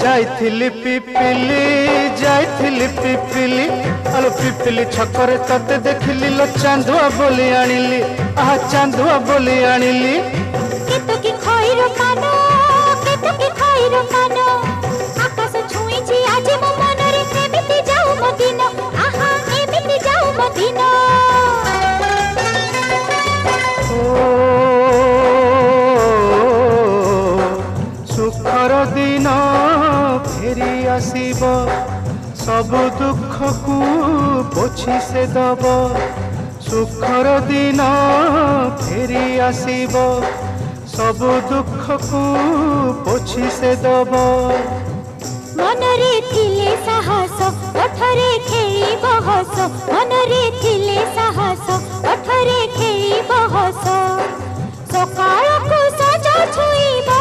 जाइथिली पिपिली जाइथिली पिपिली आलो पिपिली छकरे तते देखिली लो चांदुआ बोली आनिली आहा चांदुआ बोली आनिली केतो की खइरो कानो केतो की खइरो कानो आकाश छुईची आज मो मनरे एमिति जाऊ मो दिन आहा एमिति जाऊ मो दिन सुखर दिन फेरी आसीब सब दुख को पोछि से दब सुखर दिन फेरी आसीब सब दुख को पोछि से दब मनरे थिले साहस ओठरे खेई बहस मनरे थिले साहस ओठरे खेई बहस सकाळ को सजा छुईबा